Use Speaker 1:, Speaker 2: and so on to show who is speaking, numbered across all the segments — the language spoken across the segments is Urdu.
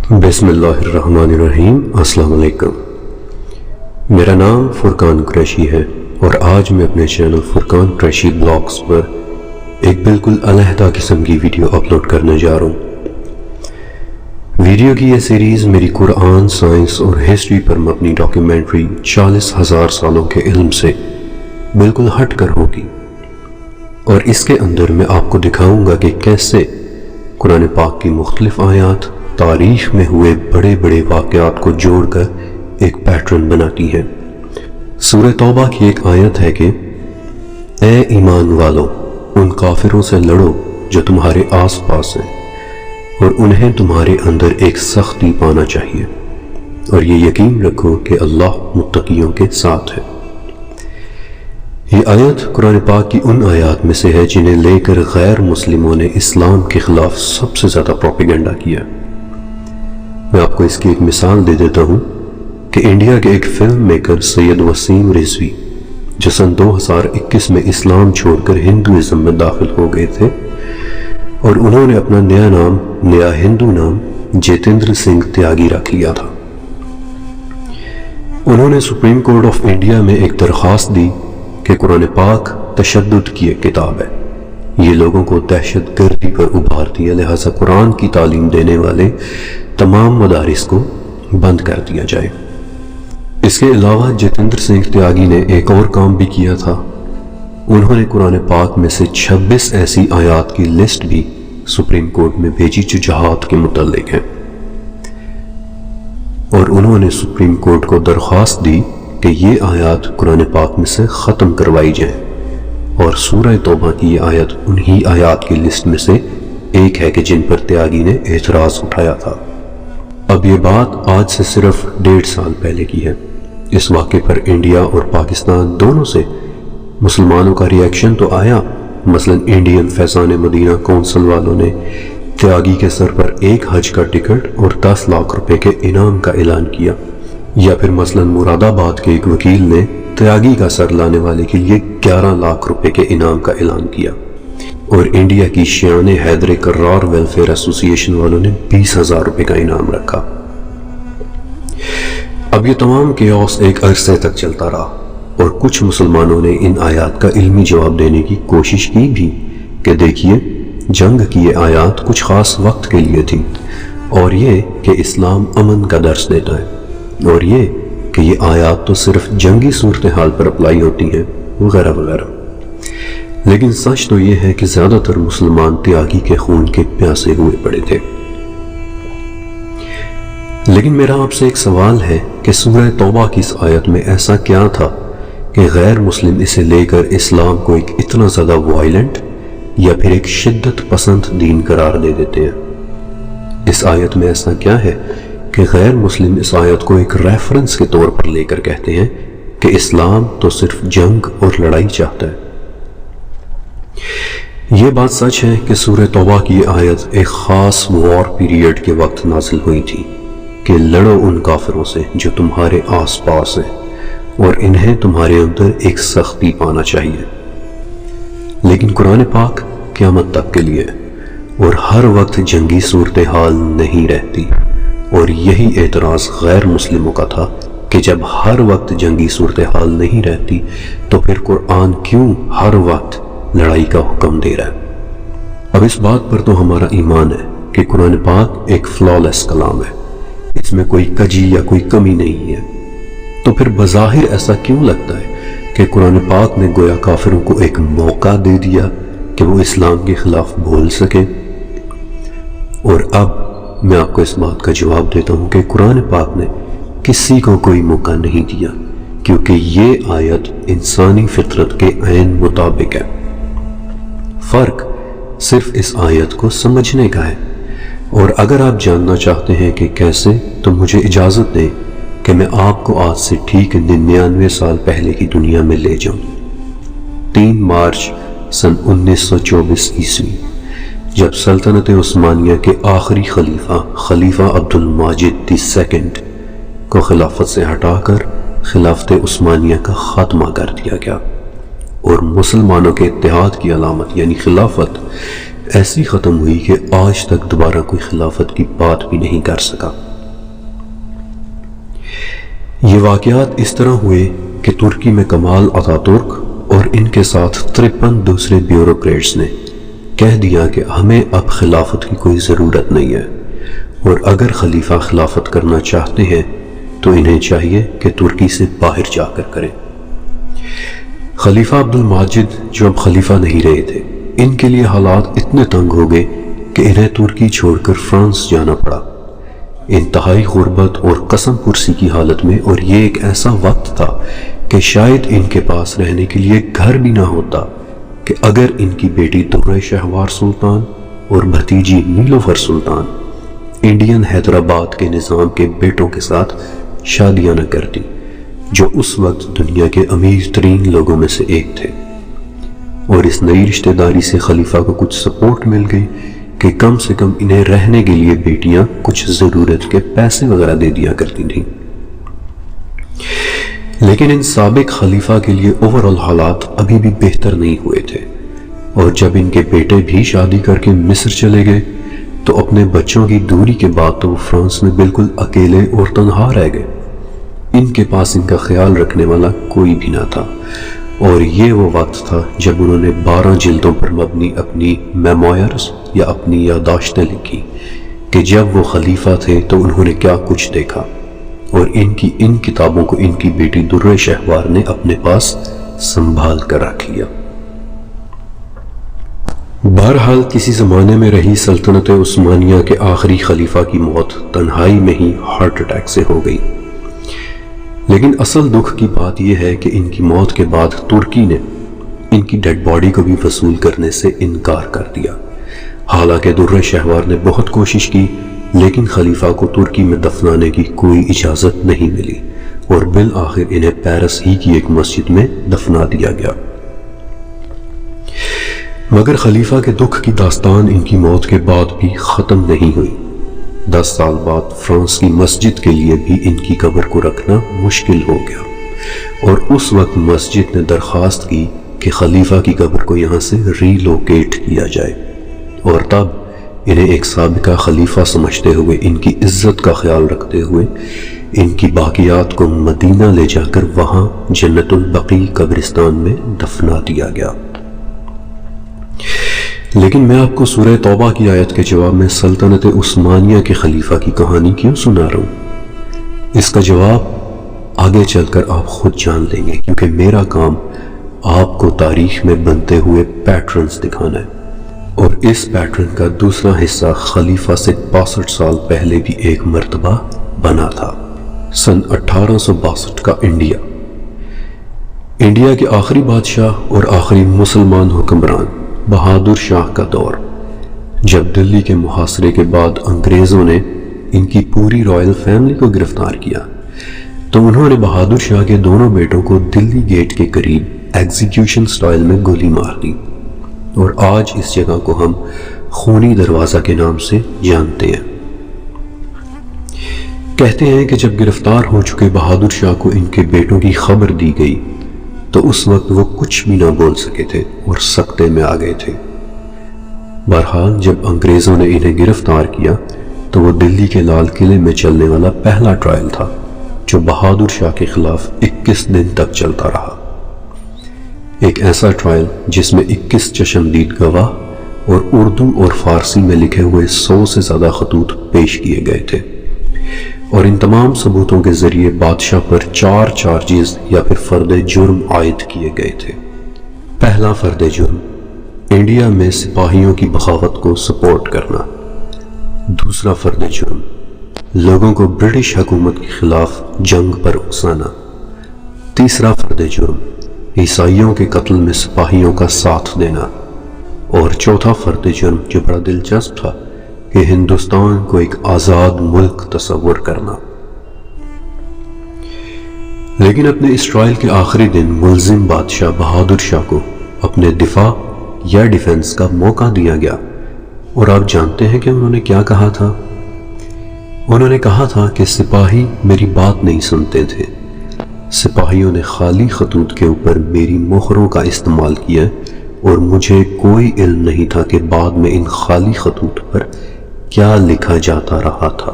Speaker 1: بسم اللہ الرحمن الرحیم۔ السلام علیکم، میرا نام فرقان قریشی ہے اور آج میں اپنے چینل فرقان قریشی بلاگز پر ایک بالکل علیحدہ قسم کی ویڈیو اپلوڈ کرنے جا رہا ہوں۔ ویڈیو کی یہ سیریز میری قرآن، سائنس اور ہسٹری پر مبنی ڈاکیومنٹری 40,000 سالوں کے علم سے بالکل ہٹ کر ہوگی، اور اس کے اندر میں آپ کو دکھاؤں گا کہ کیسے قرآن پاک کی مختلف آیات تاریخ میں ہوئے بڑے بڑے واقعات کو جوڑ کر ایک پیٹرن بناتی ہے۔ سورہ توبہ کی ایک آیت ہے کہ اے ایمان والو، ان کافروں سے لڑو جو تمہارے آس پاس ہیں، اور انہیں تمہارے اندر ایک سختی پانا چاہیے، اور یہ یقین رکھو کہ اللہ متقیوں کے ساتھ ہے۔ یہ آیت قرآن پاک کی ان آیات میں سے ہے جنہیں لے کر غیر مسلموں نے اسلام کے خلاف سب سے زیادہ پروپیگنڈا کیا۔ میں آپ کو اس کی ایک مثال دے دیتا ہوں کہ انڈیا کے ایک فلم میکر سید وسیم رضوی، جو سن 2021 میں اسلام چھوڑ کر ہندوازم میں داخل ہو گئے تھے، اور انہوں نے اپنا نیا ہندو نام جتیندر سنگھ تیاگی رکھ لیا تھا۔ انہوں نے سپریم کورٹ آف انڈیا میں ایک درخواست دی کہ قرآن پاک تشدد کی ایک کتاب ہے، یہ لوگوں کو دہشت گردی پر ابھارتی ہے، لہٰذا قرآن کی تعلیم دینے والے تمام مدارس کو بند کر دیا جائے۔ اس کے علاوہ جتیندر سنگھ تیاگی نے ایک اور کام بھی کیا تھا۔ انہوں نے قرآن پاک میں سے 26 ایسی آیات کی لسٹ بھی سپریم کورٹ میں بھیجی جو جہاد کے متعلق ہیں، اور انہوں نے سپریم کورٹ کو درخواست دی کہ یہ آیات قرآن پاک میں سے ختم کروائی جائیں، اور سورہ توبہ کی یہ آیت انہی آیات کی لسٹ میں سے ایک ہے کہ جن پر تیاگی نے اعتراض اٹھایا تھا۔ اب یہ بات آج سے صرف 1.5 سال پہلے کی ہے۔ اس واقعے پر انڈیا اور پاکستان دونوں سے مسلمانوں کا ریاکشن تو آیا، مثلا انڈین فیضان مدینہ کونسل والوں نے تیاگی کے سر پر ایک حج کا ٹکٹ اور 10 لاکھ روپے کے انعام کا اعلان کیا، یا پھر مثلا مراد آباد کے ایک وکیل نے تیاگی کا سر لانے والے کے لیے 11 لاکھ روپے کے انعام کا اعلان کیا، اور انڈیا کی شیان حیدر کرار ویلفیئر ایسوسی ایشن والوں نے 20,000 روپے کا انعام رکھا۔ اب یہ تمام کیوس ایک عرصے تک چلتا رہا، اور کچھ مسلمانوں نے ان آیات کا علمی جواب دینے کی کوشش کی بھی کہ دیکھیے، جنگ کی یہ آیات کچھ خاص وقت کے لیے تھی، اور یہ کہ اسلام امن کا درس دیتا ہے، اور یہ کہ یہ آیات تو صرف جنگی صورتحال پر اپلائی ہوتی ہیں، وغیرہ وغیرہ۔ لیکن سچ تو یہ ہے کہ زیادہ تر مسلمان تیاگی کے خون کے پیاسے ہوئے پڑے تھے۔ لیکن میرا آپ سے ایک سوال ہے کہ سورہ توبہ کی اس آیت میں ایسا کیا تھا کہ غیر مسلم اسے لے کر اسلام کو ایک اتنا زیادہ وائلنٹ یا پھر ایک شدت پسند دین قرار دے دیتے ہیں؟ اس آیت میں ایسا کیا ہے کہ غیر مسلم اس آیت کو ایک ریفرنس کے طور پر لے کر کہتے ہیں کہ اسلام تو صرف جنگ اور لڑائی چاہتا ہے؟ یہ بات سچ ہے کہ سورہ توبہ کی آیت ایک خاص وار پیریڈ کے وقت نازل ہوئی تھی کہ لڑو ان کافروں سے جو تمہارے آس پاس ہیں، اور انہیں تمہارے اندر ایک سختی پانا چاہیے۔ لیکن قرآن پاک قیامت تک کے لیے، اور ہر وقت جنگی صورتحال نہیں رہتی، اور یہی اعتراض غیر مسلموں کا تھا کہ جب ہر وقت جنگی صورتحال نہیں رہتی تو پھر قرآن کیوں ہر وقت لڑائی کا حکم دے رہا ہے؟ اب اس بات پر تو ہمارا ایمان ہے کہ قرآن پاک ایک فلالیس کلام ہے، اس میں کوئی کجی یا کوئی کمی نہیں ہے، تو پھر بظاہر ایسا کیوں لگتا ہے کہ قرآن پاک نے گویا کافروں کو ایک موقع دے دیا کہ وہ اسلام کے خلاف بول سکیں؟ اور اب میں آپ کو اس بات کا جواب دیتا ہوں کہ قرآن پاک نے کسی کو کوئی موقع نہیں دیا، کیونکہ یہ آیت انسانی فطرت کے عین مطابق ہے۔ فرق صرف اس آیت کو سمجھنے کا ہے، اور اگر آپ جاننا چاہتے ہیں کہ کیسے، تو مجھے اجازت دیں کہ میں آپ کو آج سے ٹھیک 99 سال پہلے کی دنیا میں لے جاؤں۔ 3 مارچ سن 1924 عیسوی، جب سلطنت عثمانیہ کے آخری خلیفہ عبد الماجد II کو خلافت سے ہٹا کر خلافت عثمانیہ کا خاتمہ کر دیا گیا، اور مسلمانوں کے اتحاد کی علامت یعنی خلافت ایسی ختم ہوئی کہ آج تک دوبارہ کوئی خلافت کی بات بھی نہیں کر سکا۔ یہ واقعات اس طرح ہوئے کہ ترکی میں کمال اتاتürk اور ان کے ساتھ 53 دوسرے بیوروکریٹس نے کہہ دیا کہ ہمیں اب خلافت کی کوئی ضرورت نہیں ہے، اور اگر خلیفہ خلافت کرنا چاہتے ہیں تو انہیں چاہیے کہ ترکی سے باہر جا کر کریں۔ خلیفہ عبد الماجد جو اب خلیفہ نہیں رہے تھے، ان کے لیے حالات اتنے تنگ ہو گئے کہ انہیں ترکی چھوڑ کر فرانس جانا پڑا، انتہائی غربت اور قسم پرسی کی حالت میں۔ اور یہ ایک ایسا وقت تھا کہ شاید ان کے پاس رہنے کے لیے گھر بھی نہ ہوتا کہ اگر ان کی بیٹی درہ شہوار سلطان اور بھتیجی نیلوفر سلطان انڈین حیدرآباد کے نظام کے بیٹوں کے ساتھ شادیاں نہ کرتی، جو اس وقت دنیا کے امیر ترین لوگوں میں سے ایک تھے۔ اور اس نئی رشتہ داری سے خلیفہ کو کچھ سپورٹ مل گئی کہ کم سے کم انہیں رہنے کے لیے بیٹیاں کچھ ضرورت کے پیسے وغیرہ دے دیا کرتی تھیں۔ لیکن ان سابق خلیفہ کے لیے اوورآل حالات ابھی بھی بہتر نہیں ہوئے تھے، اور جب ان کے بیٹے بھی شادی کر کے مصر چلے گئے تو اپنے بچوں کی دوری کے بعد تو وہ فرانس میں بالکل اکیلے اور تنہا رہ گئے۔ ان کے پاس ان کا خیال رکھنے والا کوئی بھی نہ تھا، اور یہ وہ وقت تھا جب انہوں نے 12 جلدوں پر مبنی اپنی میموائرز یا اپنی یادداشتیں لکھی کہ جب وہ خلیفہ تھے تو انہوں نے کیا کچھ دیکھا، اور ان کتابوں کو ان کی بیٹی درہ شہوار نے اپنے پاس سنبھال کر رکھ لیا۔ بہرحال کسی زمانے میں رہی سلطنت عثمانیہ کے آخری خلیفہ کی موت تنہائی میں ہی ہارٹ اٹیک سے ہو گئی، لیکن اصل دکھ کی بات یہ ہے کہ ان کی موت کے بعد ترکی نے ان کی ڈیڈ باڈی کو بھی وصول کرنے سے انکار کر دیا۔ حالانکہ درہ شہوار نے بہت کوشش کی، لیکن خلیفہ کو ترکی میں دفنانے کی کوئی اجازت نہیں ملی، اور بالآخر انہیں پیرس ہی کی ایک مسجد میں دفنا دیا گیا۔ مگر خلیفہ کے دکھ کی داستان ان کی موت کے بعد بھی ختم نہیں ہوئی۔ 10 سال بعد فرانس کی مسجد کے لیے بھی ان کی قبر کو رکھنا مشکل ہو گیا، اور اس وقت مسجد نے درخواست کی کہ خلیفہ کی قبر کو یہاں سے ری لوکیٹ کیا جائے، اور تب انہیں ایک سابقہ خلیفہ سمجھتے ہوئے ان کی عزت کا خیال رکھتے ہوئے ان کی باقیات کو مدینہ لے جا کر وہاں جنت البقیع قبرستان میں دفنا دیا گیا۔ لیکن میں آپ کو سورہ توبہ کی آیت کے جواب میں سلطنت عثمانیہ کے خلیفہ کی کہانی کیوں سنا رہا ہوں؟ اس کا جواب آگے چل کر آپ خود جان لیں گے، کیونکہ میرا کام آپ کو تاریخ میں بنتے ہوئے پیٹرنز دکھانا ہے، اور اس پیٹرن کا دوسرا حصہ خلیفہ سے 65 سال پہلے بھی ایک مرتبہ بنا تھا۔ سن 1862 کا انڈیا کے آخری بادشاہ اور آخری مسلمان حکمران بہادر شاہ کا دور، جب دلی کے محاصرے کے بعد انگریزوں نے ان کی پوری رائل فیملی کو گرفتار کیا تو انہوں نے بہادر شاہ کے دونوں بیٹوں کو دلی گیٹ کے قریب ایگزیکیوشن سٹائل میں گولی مار دی، اور آج اس جگہ کو ہم خونی دروازہ کے نام سے جانتے ہیں۔ کہتے ہیں کہ جب گرفتار ہو چکے بہادر شاہ کو ان کے بیٹوں کی خبر دی گئی تو اس وقت وہ کچھ بھی نہ بول سکے تھے اور سکتے میں آ گئے تھے۔ بہرحال جب انگریزوں نے انہیں گرفتار کیا تو وہ دلی کے لال قلعے میں چلنے والا پہلا ٹرائل تھا جو بہادر شاہ کے خلاف 21 دن تک چلتا رہا۔ ایک ایسا ٹرائل جس میں 21 چشمدید گواہ اور اردو اور فارسی میں لکھے ہوئے 100 سے زیادہ خطوط پیش کیے گئے تھے، اور ان تمام ثبوتوں کے ذریعے بادشاہ پر 4 چارجز یا پھر فرد جرم عائد کیے گئے تھے۔ پہلا فرد جرم انڈیا میں سپاہیوں کی بغاوت کو سپورٹ کرنا۔ دوسرا فرد جرم لوگوں کو برٹش حکومت کے خلاف جنگ پر اکسانا۔ تیسرا فرد جرم عیسائیوں کے قتل میں سپاہیوں کا ساتھ دینا۔ اور چوتھا فرد جرم جو بڑا دلچسپ تھا کہ ہندوستان کو ایک آزاد ملک تصور کرنا۔ لیکن اپنے اس ٹرائل کے آخری دن ملزم بادشاہ بہادر شاہ کو اپنے دفاع یا ڈیفنس کا موقع دیا گیا، اور آپ جانتے ہیں کہ انہوں نے کیا کہا تھا؟ انہوں نے کہا تھا کہ سپاہی میری بات نہیں سنتے تھے، سپاہیوں نے خالی خطوط کے اوپر میری مہروں کا استعمال کیا اور مجھے کوئی علم نہیں تھا کہ بعد میں ان خالی خطوط پر کیا لکھا جاتا رہا تھا۔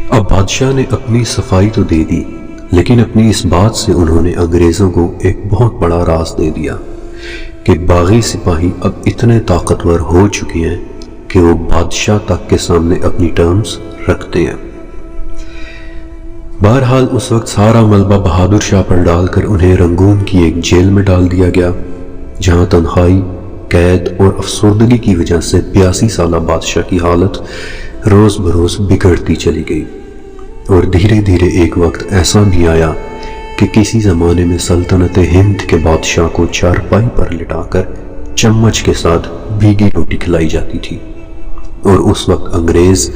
Speaker 1: اب بادشاہ نے اپنی صفائی تو دے دی، لیکن اپنی اس بات سے انہوں نے انگریزوں کو ایک بہت بڑا راز دے دیا کہ باغی سپاہی اب اتنے طاقتور ہو چکے ہیں کہ وہ بادشاہ تک کے سامنے اپنی ٹرمز رکھتے ہیں۔ بہرحال اس وقت سارا ملبہ بہادر شاہ پر ڈال کر انہیں رنگون کی ایک جیل میں ڈال دیا گیا، جہاں تنہائی، قید اور افسردگی کی وجہ سے 82 سالہ بادشاہ کی حالت روز بروز بگڑتی چلی گئی، اور دھیرے دھیرے ایک وقت ایسا بھی آیا کہ کسی زمانے میں سلطنت ہند کے بادشاہ کو چارپائی پر لٹا کر چمچ کے ساتھ بھیگی روٹی کھلائی جاتی تھی، اور اس وقت انگریز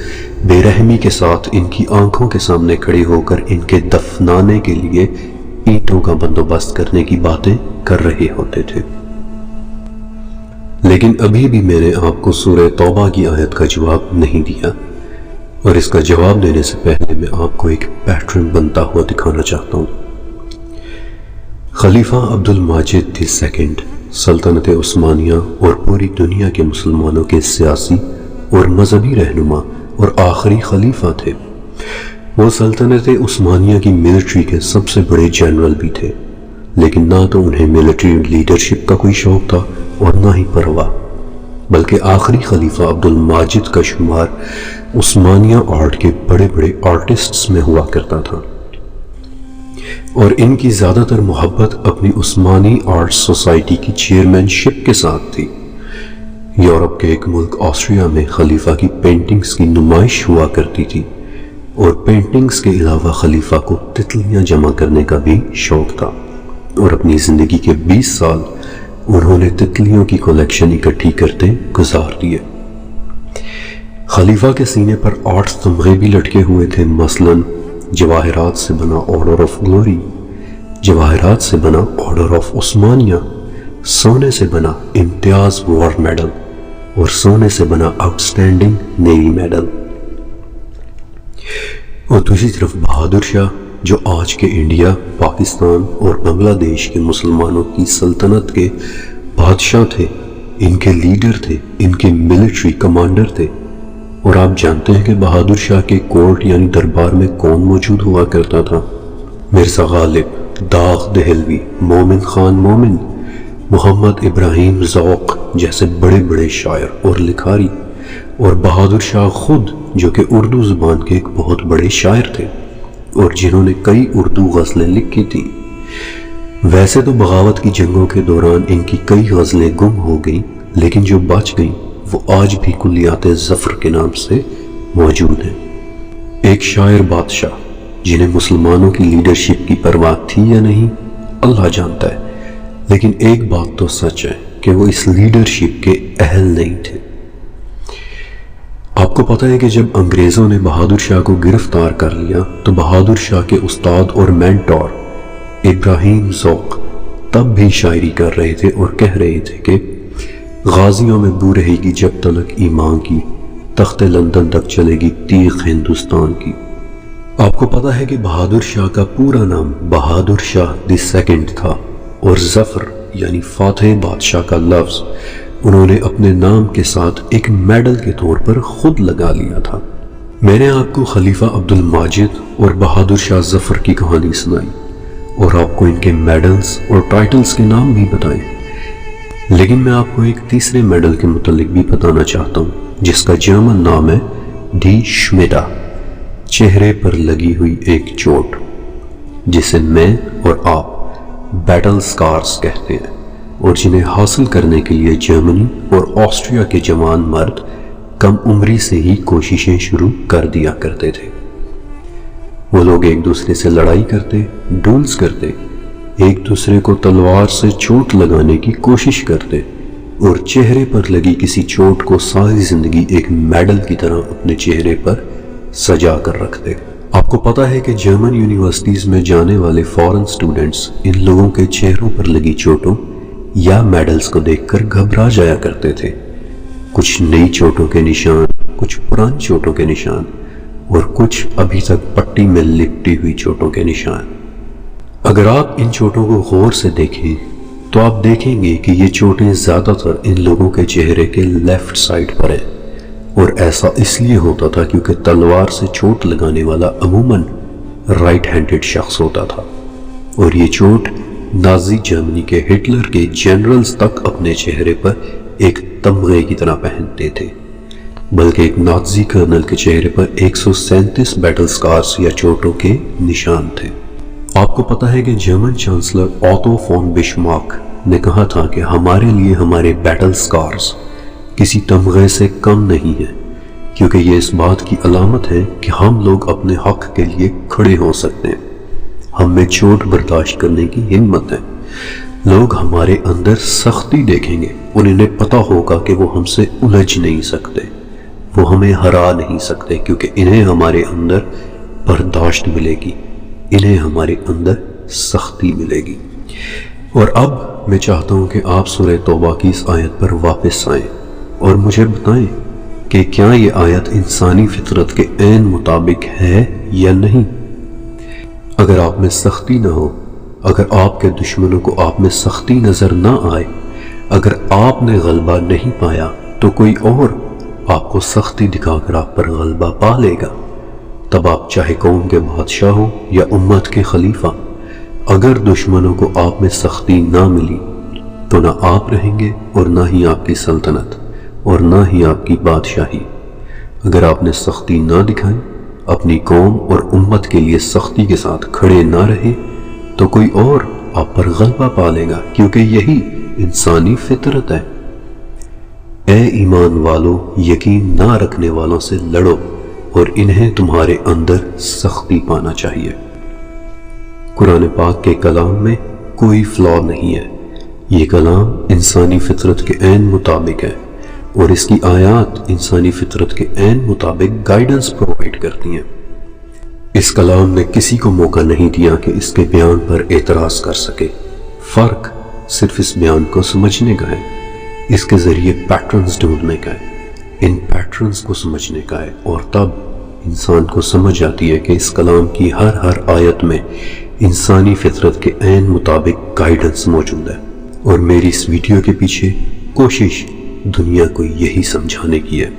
Speaker 1: بے رحمی کے ساتھ ان کی آنکھوں کے سامنے کھڑے ہو کر ان کے دفنانے کے لیے اینٹوں کا بندوبست کرنے کی باتیں کر رہے ہوتے تھے۔ لیکن ابھی بھی میں نے آپ کو سورہ توبہ کی آیت کا جواب نہیں دیا، اور اس کا جواب دینے سے پہلے میں آپ کو ایک پیٹرن بنتا ہوا دکھانا چاہتا ہوں۔ خلیفہ عبد الماجد II سلطنت عثمانیہ اور پوری دنیا کے مسلمانوں کے سیاسی اور مذہبی رہنما اور آخری خلیفہ تھے۔ وہ سلطنت عثمانیہ کی ملٹری کے سب سے بڑے جنرل بھی تھے، لیکن نہ تو انہیں ملٹری لیڈرشپ کا کوئی شوق تھا اور نہ ہی پرواہ، بلکہ آخری خلیفہ عبد الماجد کا شمار عثمانیہ آرٹ کے بڑے بڑے آرٹسٹس میں ہوا کرتا تھا، اور ان کی زیادہ تر محبت اپنی عثمانی آرٹ سوسائٹی کی چیئرمین شپ کے ساتھ تھی۔ یورپ کے ایک ملک آسٹریا میں خلیفہ کی پینٹنگز کی نمائش ہوا کرتی تھی، اور پینٹنگز کے علاوہ خلیفہ کو تتلیاں جمع کرنے کا بھی شوق تھا، اور اپنی زندگی کے 20 سال انہوں نے تتلیوں کی کلیکشن اکٹھی کرتے گزار دیے۔ خلیفہ کے سینے پر 8 تمغے بھی لٹکے ہوئے تھے، مثلاً جواہرات سے بنا آرڈر آف گلوری، جواہرات سے بنا آرڈر آف عثمانیہ، سونے سے بنا امتیاز وار میڈل، اور سونے سے بنا آؤٹسٹینڈنگ نیوی میڈل۔ اور دوسری طرف بہادر شاہ، جو آج کے انڈیا، پاکستان اور بنگلہ دیش کے مسلمانوں کی سلطنت کے بادشاہ تھے، ان کے لیڈر تھے، ان کے ملٹری کمانڈر تھے۔ اور آپ جانتے ہیں کہ بہادر شاہ کے کورٹ یعنی دربار میں کون موجود ہوا کرتا تھا؟ مرزا غالب، داغ دہلوی، مومن خان مومن، محمد ابراہیم ذوق جیسے بڑے بڑے شاعر اور لکھاری، اور بہادر شاہ خود، جو کہ اردو زبان کے ایک بہت بڑے شاعر تھے اور جنہوں نے کئی اردو غزلیں لکھی تھیں۔ ویسے تو بغاوت کی جنگوں کے دوران ان کی کئی غزلیں گم ہو گئیں، لیکن جو بچ گئیں وہ آج بھی کلیات ظفر کے نام سے موجود ہیں۔ ایک شاعر بادشاہ جنہیں مسلمانوں کی لیڈرشپ کی پرواہ تھی یا نہیں اللہ جانتا ہے، لیکن ایک بات تو سچ ہے کہ وہ اس لیڈرشپ کے اہل نہیں تھے۔ آپ کو پتہ ہے کہ جب انگریزوں نے بہادر شاہ کو گرفتار کر لیا تو بہادر شاہ کے استاد اور مینٹور ابراہیم ذوق تب بھی شاعری کر رہے تھے اور کہہ رہے تھے کہ غازیوں میں بو رہے گی جب تلک ایمان کی، تخت لندن تک چلے گی تیغ ہندوستان کی۔ آپ کو پتہ ہے کہ بہادر شاہ کا پورا نام بہادر شاہ II تھا، اور ظفر یعنی فاتح بادشاہ کا لفظ انہوں نے اپنے نام کے ساتھ ایک میڈل کے طور پر خود لگا لیا تھا۔ میں نے آپ کو خلیفہ عبد الماجد اور بہادر شاہ ظفر کی کہانی سنائی، اور آپ کو ان کے میڈلز اور ٹائٹلز کے نام بھی بتائے، لیکن میں آپ کو ایک تیسرے میڈل کے متعلق بھی بتانا چاہتا ہوں، جس کا جرمن نام ہے ڈی شمیٹا، چہرے پر لگی ہوئی ایک چوٹ، جسے میں اور آپ بیٹل سکارز کہتے ہیں، اور جنہیں حاصل کرنے کے لیے جرمنی اور آسٹریا کے جوان مرد کم عمری سے ہی کوششیں شروع کر دیا کرتے تھے۔ وہ لوگ ایک دوسرے سے لڑائی کرتے، ڈولز کرتے، ایک دوسرے کو تلوار سے چوٹ لگانے کی کوشش کرتے، اور چہرے پر لگی کسی چوٹ کو ساری زندگی ایک میڈل کی طرح اپنے چہرے پر سجا کر رکھتے۔ آپ کو پتا ہے کہ جرمن یونیورسٹیز میں جانے والے فورن سٹوڈنٹس ان لوگوں کے چہروں پر لگی چوٹوں یا میڈلز کو دیکھ کر گھبرا جایا کرتے تھے۔ کچھ نئی چوٹوں کے نشان، کچھ پرانی چوٹوں کے نشان، اور کچھ ابھی تک پٹی میں لپٹی ہوئی چوٹوں کے نشان۔ اگر آپ ان چوٹوں کو غور سے دیکھیں تو آپ دیکھیں گے کہ یہ چوٹیں زیادہ تر ان لوگوں کے چہرے کے لیفٹ سائڈ پر ہیں، اور ایسا اس لیے ہوتا تھا کیونکہ تلوار سے چوٹ لگانے والا عموماً رائٹ ہینڈڈ شخص ہوتا تھا، اور یہ چوٹ نازی جرمنی کے ہٹلر کے جنرلز تک اپنے چہرے پر ایک تمغے کی طرح پہنتے تھے، بلکہ ایک نازی کرنل کے چہرے پر 137 بیٹل سکارز یا چوٹوں کے نشان تھے۔ آپ کو پتہ ہے کہ جرمن چانسلر آٹو فون بشمارک نے کہا تھا کہ ہمارے لیے ہمارے بیٹل سکارز کسی تمغے سے کم نہیں ہیں، کیونکہ یہ اس بات کی علامت ہے کہ ہم لوگ اپنے حق کے لیے کھڑے ہو سکتے ہیں، ہم میں چوٹ برداشت کرنے کی ہمت ہے۔ لوگ ہمارے اندر سختی دیکھیں گے اور انہیں پتہ ہوگا کہ وہ ہم سے الجھ نہیں سکتے، وہ ہمیں ہرا نہیں سکتے، کیونکہ انہیں ہمارے اندر برداشت ملے گی، انہیں ہمارے اندر سختی ملے گی۔ اور اب میں چاہتا ہوں کہ آپ سورہ توبہ کی اس آیت پر واپس آئیں اور مجھے بتائیں کہ کیا یہ آیت انسانی فطرت کے عین مطابق ہے یا نہیں؟ اگر آپ میں سختی نہ ہو، اگر آپ کے دشمنوں کو آپ میں سختی نظر نہ آئے، اگر آپ نے غلبہ نہیں پایا تو کوئی اور آپ کو سختی دکھا کر آپ پر غلبہ پا لے گا، تب آپ چاہے قوم کے بادشاہ ہو یا امت کے خلیفہ، اگر دشمنوں کو آپ میں سختی نہ ملی تو نہ آپ رہیں گے اور نہ ہی آپ کی سلطنت اور نہ ہی آپ کی بادشاہی۔ اگر آپ نے سختی نہ دکھائی، اپنی قوم اور امت کے لیے سختی کے ساتھ کھڑے نہ رہے، تو کوئی اور آپ پر غلبہ پا لے گا، کیونکہ یہی انسانی فطرت ہے۔ اے ایمان والو، یقین نہ رکھنے والوں سے لڑو اور انہیں تمہارے اندر سختی پانا چاہیے۔ قرآن پاک کے کلام میں کوئی فلا نہیں ہے، یہ کلام انسانی فطرت کے عین مطابق ہے، اور اس کی آیات انسانی فطرت کے عین مطابق گائیڈنس پرووائڈ کرتی ہیں۔ اس کلام نے کسی کو موقع نہیں دیا کہ اس کے بیان پر اعتراض کر سکے، فرق صرف اس بیان کو سمجھنے کا ہے، اس کے ذریعے پیٹرنز ڈھونڈنے کا ہے، ان پیٹرنز کو سمجھنے کا ہے، اور تب انسان کو سمجھ آتی ہے کہ اس کلام کی ہر آیت میں انسانی فطرت کے عین مطابق گائیڈنس موجود ہے۔ اور میری اس ویڈیو کے پیچھے کوشش دنیا کو یہی سمجھانے کی ہے۔